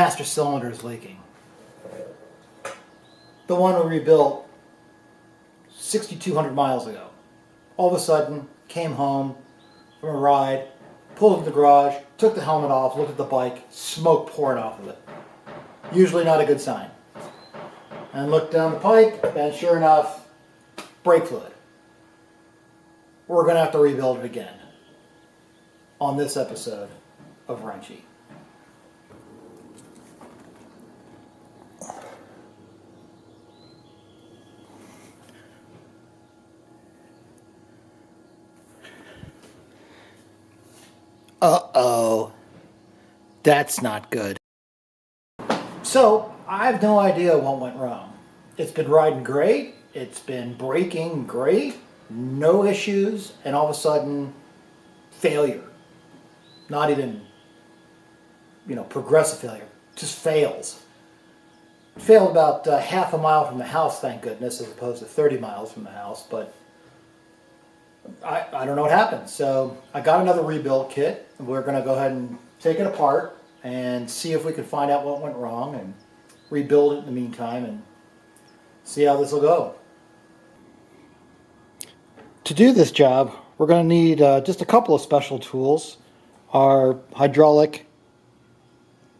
master cylinder is leaking. The one we rebuilt 6,200 miles ago. All of a sudden, came home from a ride, pulled into the garage, took the helmet off, looked at the bike, smoke pouring off of it. Usually not a good sign. And looked down the pipe, and sure enough, brake fluid. We're going to have to rebuild it again on this episode of Wrenchie. Uh-oh. That's not good. So, I have no idea what went wrong. It's been riding great. It's been braking great. No issues. And all of a sudden, failure. Not even, progressive failure. Just fails. It failed about half a mile from the house, thank goodness, as opposed to 30 miles from the house. But I don't know what happened. So I got another rebuild kit. And we're going to go ahead and take it apart and see if we can find out what went wrong and rebuild it in the meantime and see how this will go. To do this job, we're going to need just a couple of special tools. Our hydraulic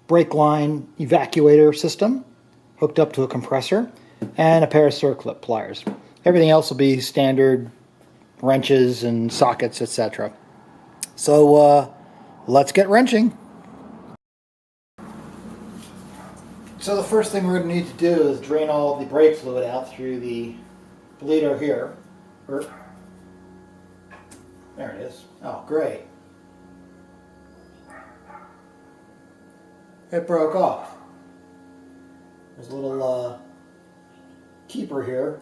brake line evacuator system hooked up to a compressor and a pair of circlip pliers. Everything else will be standard wrenches and sockets, etc. So let's get wrenching. So the first thing we're going to need to do is drain all the brake fluid out through the bleeder here. There it is. Oh, great. It broke off. There's a little keeper here,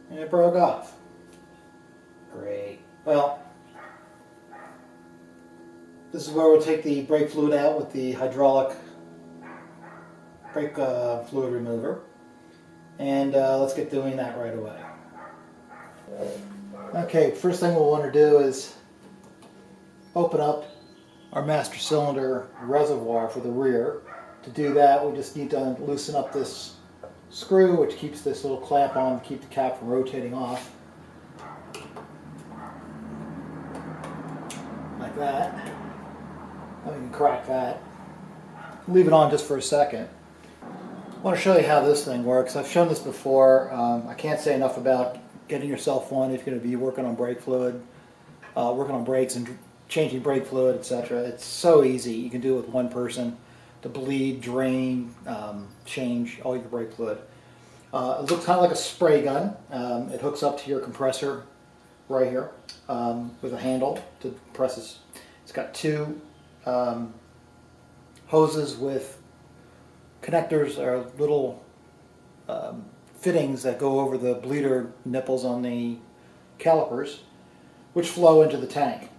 and it broke off. Great. Well, this is where we'll take the brake fluid out with the hydraulic brake fluid remover. And let's get doing that right away. Okay, first thing we'll want to do is open up our master cylinder reservoir for the rear. To do that, we just need to loosen up this screw, which keeps this little clamp on to keep the cap from rotating off. Like that. Now we can crack that. Leave it on just for a second. I want to show you how this thing works. I've shown this before. I can't say enough about getting yourself one if you're going to be working on brake fluid, working on brakes and changing brake fluid, etc. It's so easy. You can do it with one person to bleed, drain, change all your brake fluid. It looks kind of like a spray gun. It hooks up to your compressor right here with a handle to press this. It's got two hoses with connectors or little fittings that go over the bleeder nipples on the calipers, which flow into the tank.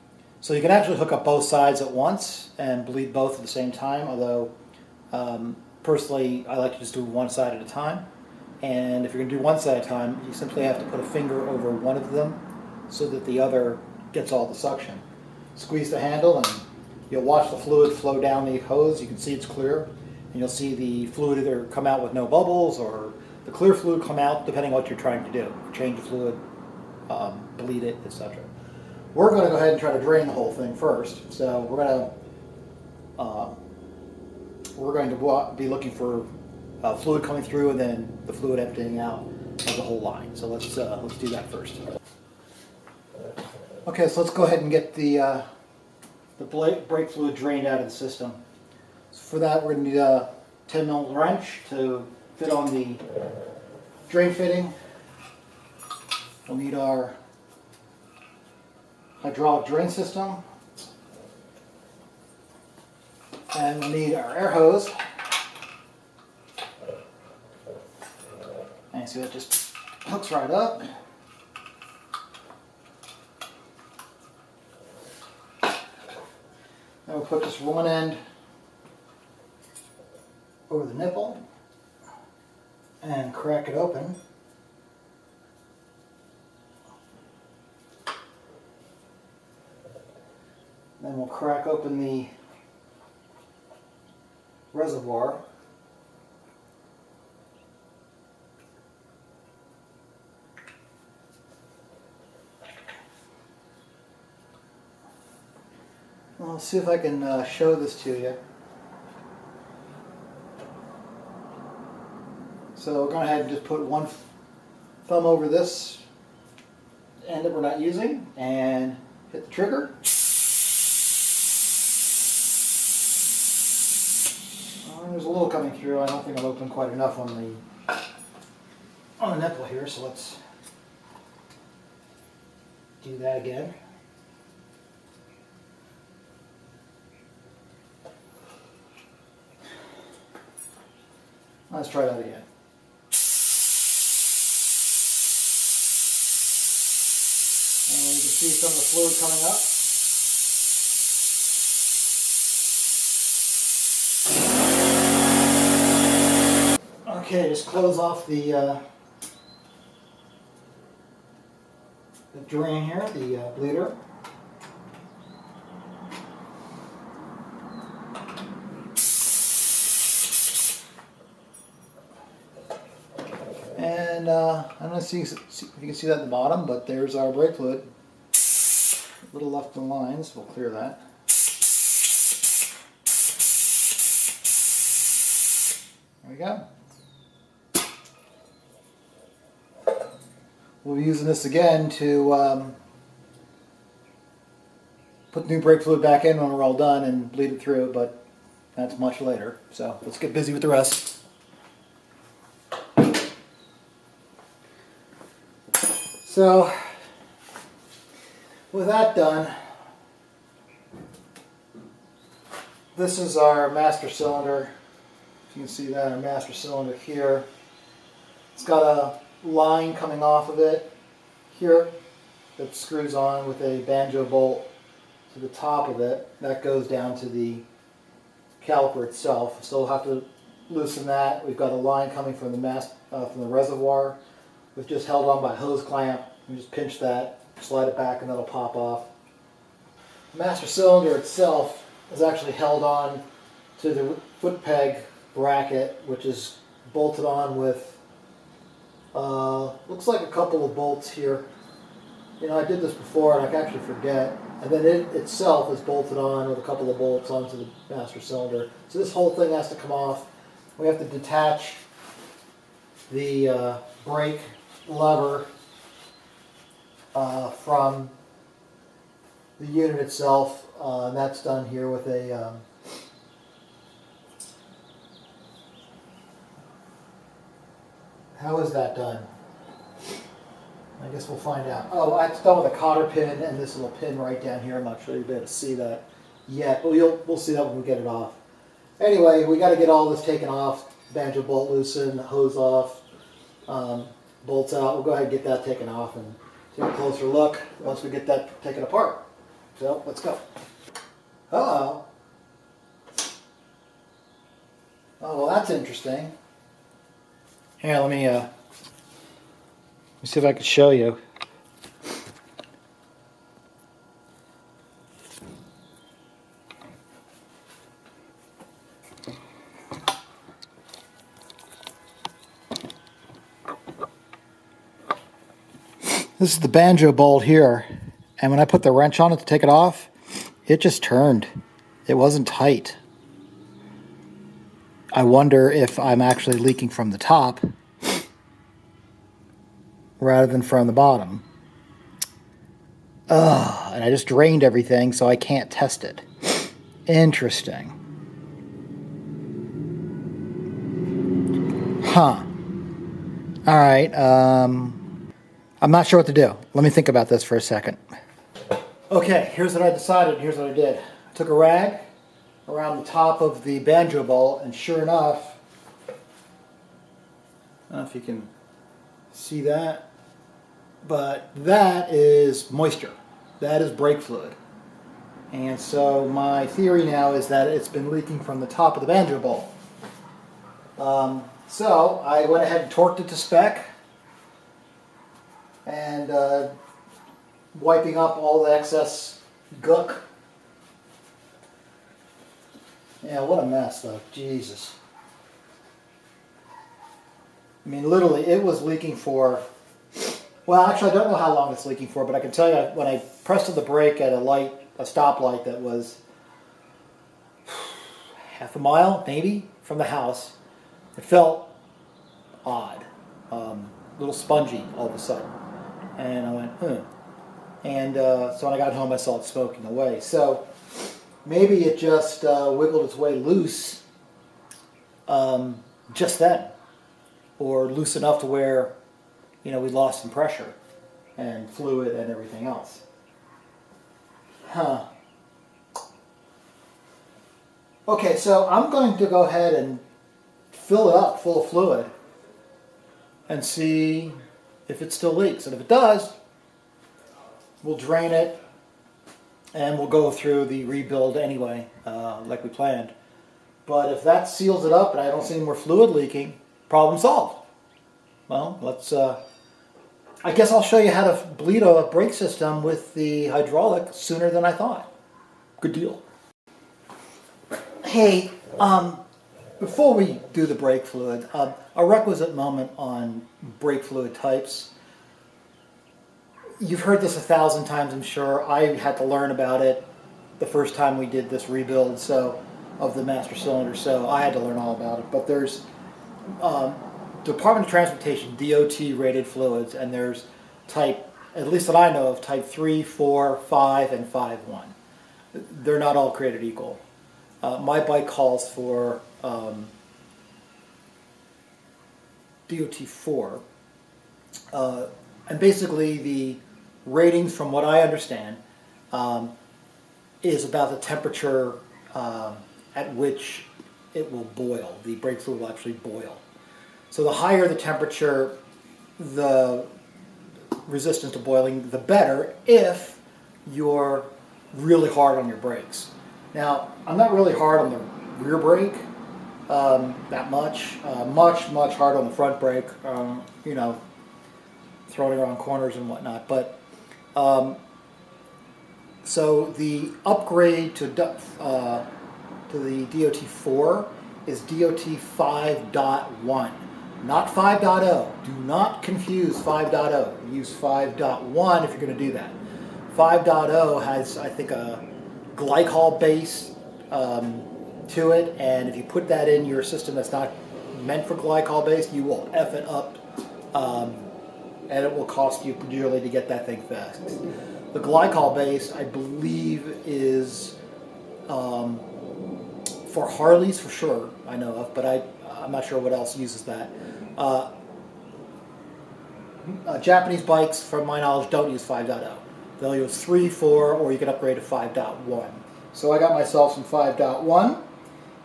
So you can actually hook up both sides at once and bleed both at the same time, although personally I like to just do one side at a time. And if you're going to do one side at a time, you simply have to put a finger over one of them so that the other gets all the suction. Squeeze the handle and you'll watch the fluid flow down the hose. You can see it's clear. And you'll see the fluid either come out with no bubbles or the clear fluid come out, depending on what you're trying to do. Change the fluid, bleed it, etc. We're going to go ahead and try to drain the whole thing first. So we're going to be looking for fluid coming through and then the fluid emptying out of the whole line. So let's do that first. Okay, so let's go ahead and get the brake fluid drained out of the system. So for that, we're going to need a 10mm wrench to fit on the drain fitting. We'll need our hydraulic drain system. And we'll need our air hose. And see, that just hooks right up. Then we'll put this one end over the nipple and crack it open. Then we'll crack open the reservoir. I'll see if I can show this to you. So we're going to go ahead and just put one thumb over this end that we're not using and hit the trigger. There's a little coming through. I don't think I've opened quite enough on the nipple here, so let's do that again. Let's try that again. And you can see some of the fluid coming up. Okay, just close off the drain here, the bleeder. And I don't know if you can see that at the bottom, but there's our brake fluid. A little left in lines, we'll clear that. There we go. We'll be using this again to put new brake fluid back in when we're all done and bleed it through, but that's much later. So let's get busy with the rest. So with that done, this is our master cylinder. You can see that, our master cylinder here. It's got a line coming off of it here that screws on with a banjo bolt to the top of it. That goes down to the caliper itself. So we'll have to loosen that. We've got a line coming from the reservoir. We've just held on by a hose clamp. We just pinch that, slide it back, and that'll pop off. The master cylinder itself is actually held on to the foot peg bracket, which is bolted on with looks like a couple of bolts here. You know, I did this before and I can actually forget. And then it itself is bolted on with a couple of bolts onto the master cylinder. So this whole thing has to come off. We have to detach the brake lever from the unit itself. And that's done here with a how is that done? I guess we'll find out. Oh, it's done with a cotter pin and this little pin right down here. I'm not sure you'll be able to see that yet, but we'll see that when we get it off. Anyway, we got to get all this taken off. Banjo bolt loosened, hose off, bolts out. We'll go ahead and get that taken off and take a closer look once we get that taken apart. So let's go. Uh-oh. Oh, well, that's interesting. Here, let me see if I can show you. This is the banjo bolt here, and when I put the wrench on it to take it off, it just turned. It wasn't tight. I wonder if I'm actually leaking from the top rather than from the bottom. And I just drained everything, so I can't test it. Interesting. Huh. All right. I'm not sure what to do. Let me think about this for a second. Okay, here's what I decided. Here's what I did. I took a rag around the top of the banjo bolt, and sure enough, I don't know if you can see that, but that is moisture. That is brake fluid. And so my theory now is that it's been leaking from the top of the banjo bolt. So I went ahead and torqued it to spec, and wiping up all the excess gook Yeah, what a mess though. Jesus. I mean, literally, it was leaking for, well, actually, I don't know how long it's leaking for, but I can tell you when I pressed the brake at a stoplight that was half a mile, maybe, from the house, it felt odd, a little spongy all of a sudden. And I went, And so when I got home, I saw it smoking away. So maybe it just wiggled its way loose just then, or loose enough to where, we lost some pressure and fluid and everything else. Huh. Okay, so I'm going to go ahead and fill it up full of fluid and see if it still leaks. And if it does, we'll drain it and we'll go through the rebuild anyway, like we planned. But if that seals it up and I don't see any more fluid leaking, problem solved. Well, let's, I guess I'll show you how to bleed a brake system with the hydraulic sooner than I thought. Good deal. Hey, before we do the brake fluid, a requisite moment on brake fluid types. You've heard this 1,000 times, I'm sure. I had to learn about it the first time we did this rebuild of the master cylinder, so I had to learn all about it. But there's Department of Transportation, DOT rated fluids, and there's type, at least that I know of, type 3, 4, 5, and 5.1. They're not all created equal. My bike calls for DOT 4. And basically the ratings, from what I understand, is about the temperature at which it will boil. The brake fluid will actually boil. So the higher the temperature, the resistance to boiling, the better if you're really hard on your brakes. Now, I'm not really hard on the rear brake that much. Much harder on the front brake, throwing around corners and whatnot. But so the upgrade to the DOT 4 is DOT 5.1, not 5.0. Do not confuse 5.0. Use 5.1 if you're going to do that. 5.0 has, I think, a glycol base to it, and if you put that in your system that's not meant for glycol base, you will F it up, and it will cost you dearly to get that thing fixed. The glycol base, I believe, is for Harleys for sure, I know of, but I'm not sure what else uses that. Japanese bikes, from my knowledge, don't use 5.0. They'll use 3, 4, or you can upgrade to 5.1. So I got myself some 5.1.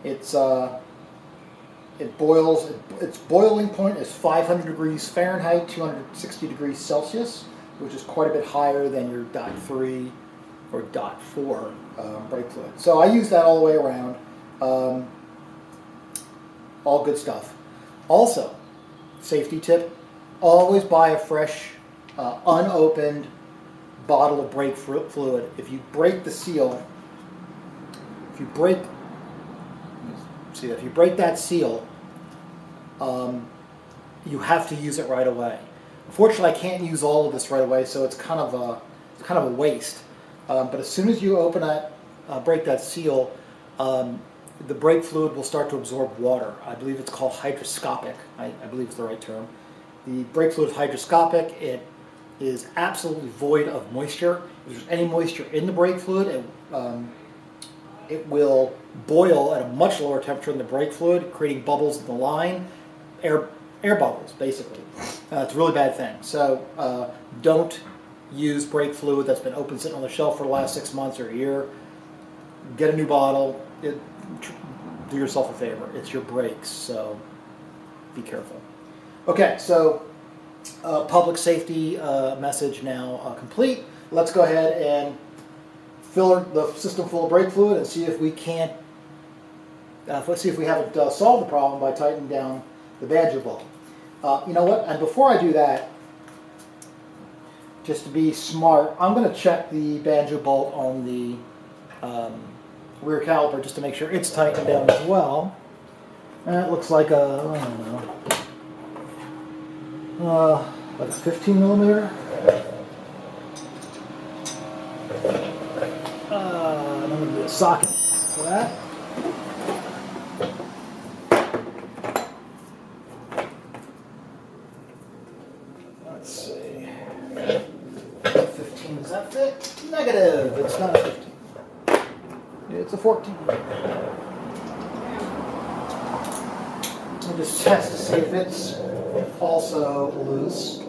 It's it boils. Its boiling point is 500 degrees Fahrenheit, 260 degrees Celsius, which is quite a bit higher than your .3 or .4 brake fluid. So I use that all the way around. All good stuff. Also, safety tip: always buy a fresh, unopened bottle of brake fluid. If you break the seal, if you break that seal, you have to use it right away. Unfortunately, I can't use all of this right away, so it's kind of a waste. But as soon as you open that, break that seal, the brake fluid will start to absorb water. I believe it's called hydroscopic. I believe it's the right term. The brake fluid is hydroscopic. It is absolutely void of moisture. If there's any moisture in the brake fluid, it will boil at a much lower temperature than the brake fluid, creating bubbles in the line, air bubbles, basically. It's a really bad thing. So don't use brake fluid that's been open sitting on the shelf for the last 6 months or a year. Get a new bottle. Do yourself a favor. It's your brakes, so be careful. Okay, so public safety message now complete. Let's go ahead and fill the system full of brake fluid and see if we can't. Let's see if we haven't solved the problem by tightening down the banjo bolt. You know what? And before I do that, just to be smart, I'm going to check the banjo bolt on the rear caliper just to make sure it's tightened down as well. And it looks like a, I don't know, like a 15 millimeter. And I'm going to do a socket for that. Let's see. 15, does that fit? Negative, it's not a 15. It's a 14. We'll just test to see if it's also loose.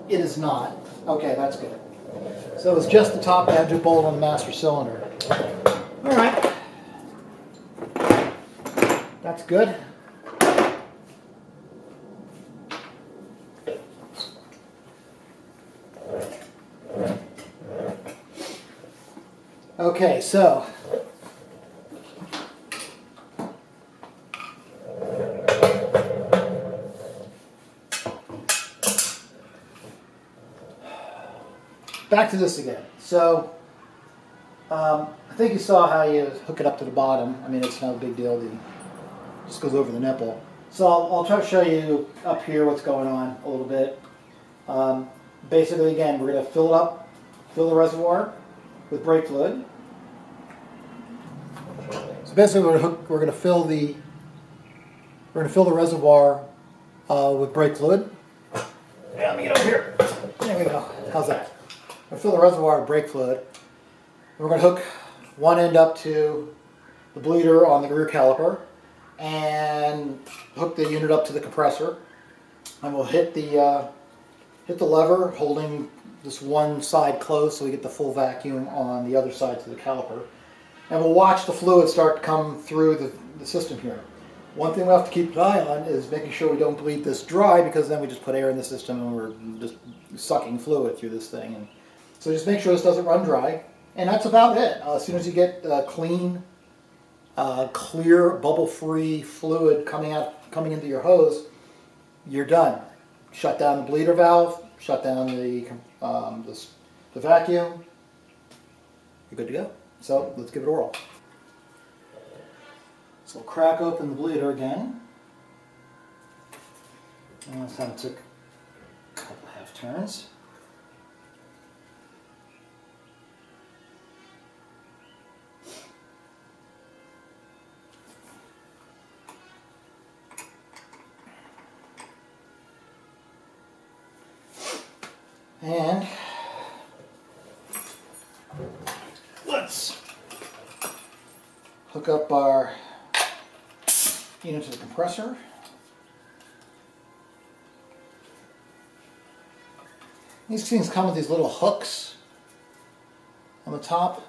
It is not. Okay, that's good. So it's just the top banjo bolt on the master cylinder. All right. That's good. Okay, so back to this again. So I think you saw how you hook it up to the bottom. I mean, it's not a big deal. It just goes over the nipple. So I'll try to show you up here what's going on a little bit. Basically, again, we're going to fill it up, fill the reservoir with brake fluid. So basically, we're going to fill the reservoir with brake fluid. Yeah, let me get over here. There we go. How's that? We'll fill the reservoir with brake fluid. We're going to hook one end up to the bleeder on the rear caliper and hook the unit up to the compressor. And we'll hit the lever holding this one side closed so we get the full vacuum on the other side to the caliper. And we'll watch the fluid start to come through the system here. One thing we have to keep an eye on is making sure we don't bleed this dry, because then we just put air in the system and we're just sucking fluid through this thing. And so just make sure this doesn't run dry. And that's about it. As soon as you get clean, clear, bubble-free fluid coming into your hose, you're done. Shut down the bleeder valve, shut down the vacuum. You're good to go. So let's give it a whirl. So we'll crack open the bleeder again. And last time it took a couple half turns. And let's hook up our unit to the compressor. These things come with these little hooks on the top.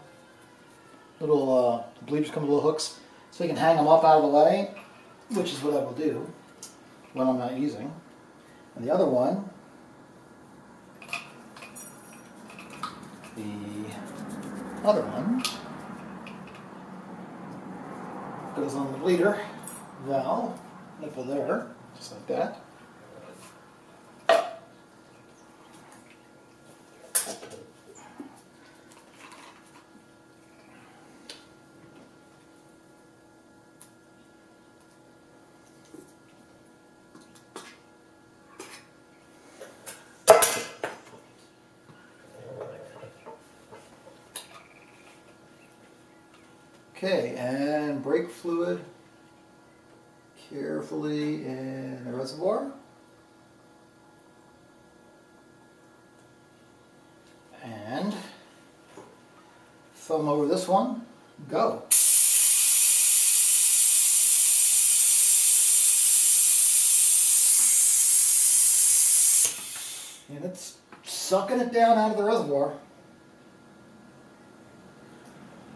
Little bleeders come with little hooks, so you can hang them up out of the way, which is what I will do when I'm not using. And the other one, goes on the bleeder valve, nipple there, just like that. Okay, and brake fluid carefully in the reservoir. And thumb over this one, go. And it's sucking it down out of the reservoir.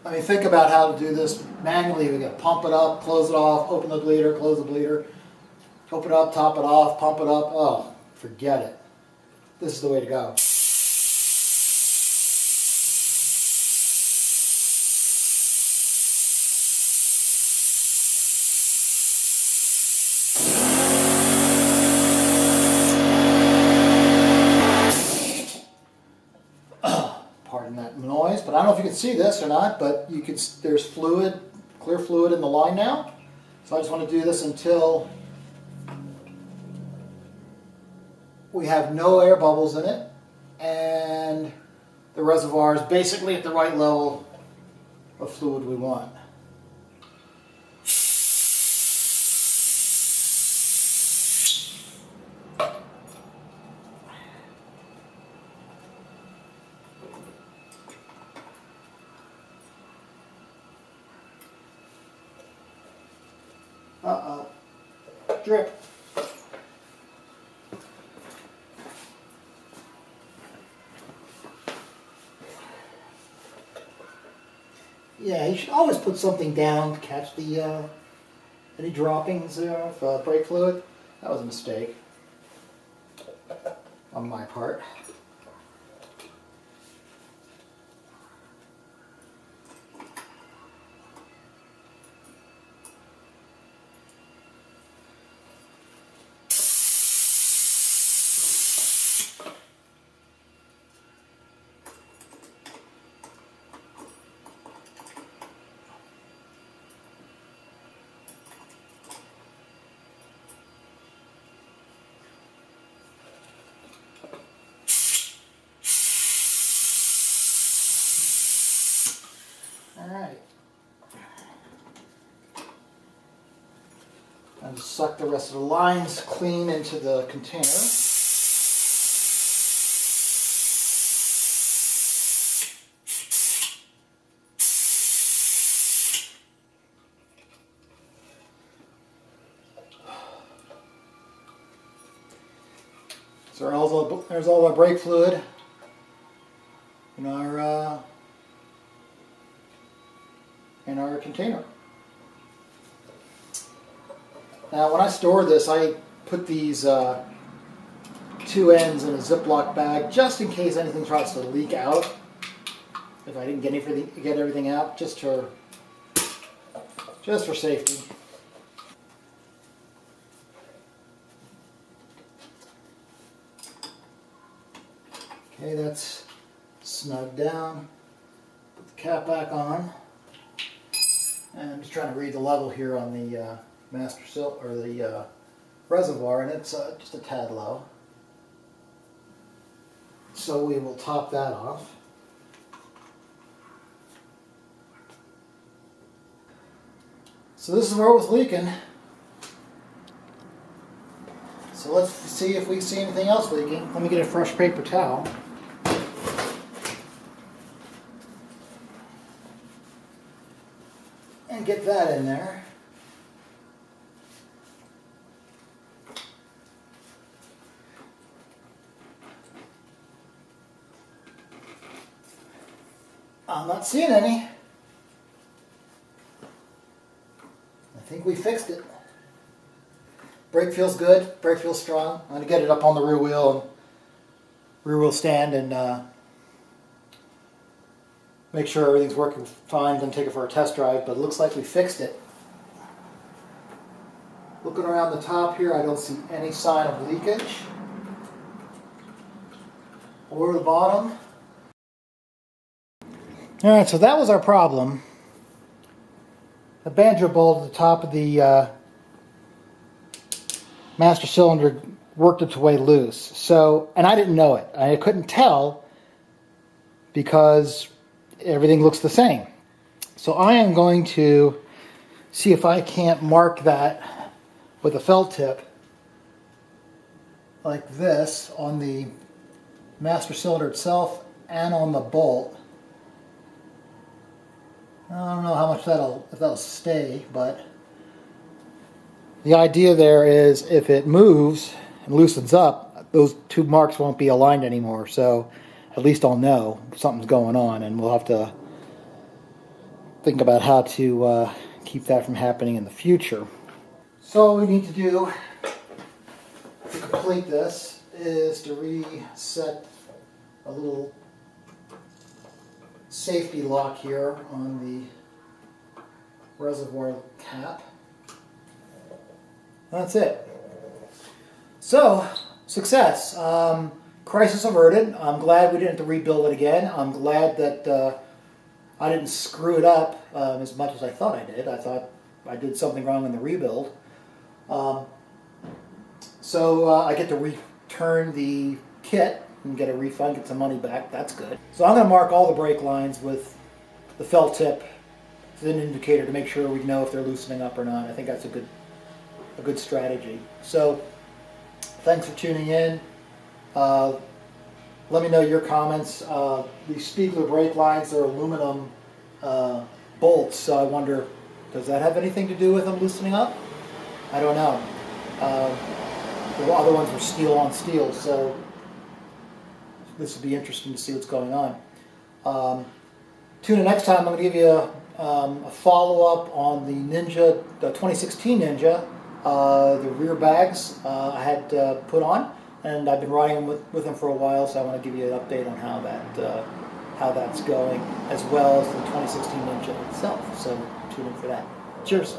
I mean, think about how to do this manually. We got to pump it up, close it off, open the bleeder, close the bleeder, open it up, top it off, pump it up. Oh, forget it. This is the way to go. Pardon that noise, but But I don't know if you can see this or not, but you can. There's fluid, clear fluid in the line now. So I just want to do this until we have no air bubbles in it, and the reservoir is basically at the right level of fluid we want. Uh-oh. Drip. Yeah, you should always put something down to catch the any droppings of brake fluid. That was a mistake on my part. Alright. And suck the rest of the lines clean into the container. So there's all our brake fluid in our container. Now when I store this, I put these two ends in a Ziploc bag just in case anything tries to leak out. If I didn't get everything out, just for safety. Okay, that's snugged down. Put the cap back on. And I'm just trying to read the level here on the the reservoir, and it's just a tad low. So we will top that off. So this is where it was leaking. So let's see if we see anything else leaking. Let me get a fresh paper towel. And get that in there. I'm not seeing any. I think we fixed it. Brake feels good. Brake feels strong. I'm going to get it up on the rear wheel stand and make sure everything's working fine, then take it for a test drive, but it looks like we fixed it. Looking around the top here, I don't see any sign of leakage. Or the bottom. Alright, so that was our problem. The banjo bolt at the top of the master cylinder worked its way loose. So, and I didn't know it. I couldn't tell because everything looks the same. So I am going to see if I can't mark that with a felt tip like this on the master cylinder itself and on the bolt. I don't know how much if that'll stay, but the idea there is if it moves and loosens up, those two marks won't be aligned anymore. So at least I'll know something's going on, and we'll have to think about how to keep that from happening in the future. So all we need to do to complete this is to reset a little safety lock here on the reservoir cap. That's it. So, success. Crisis averted. I'm glad we didn't have to rebuild it again. I'm glad that I didn't screw it up as much as I thought I did. I thought I did something wrong in the rebuild. So I get to return the kit and get a refund, get some money back. That's good. So I'm going to mark all the brake lines with the felt tip as an indicator to make sure we know if they're loosening up or not. I think that's a good strategy. So thanks for tuning in. Let me know your comments. The Spiegler brake lines are aluminum bolts, so I wonder, does that have anything to do with them loosening up? I don't know. The other ones were steel on steel, so this will be interesting to see what's going on. Tune in next time. I'm going to give you a follow-up on the 2016 Ninja, the rear bags I had put on, and I've been riding them with them for a while, so I want to give you an update on how that's going, as well as the 2016 Ninja itself. So tune in for that. Cheers.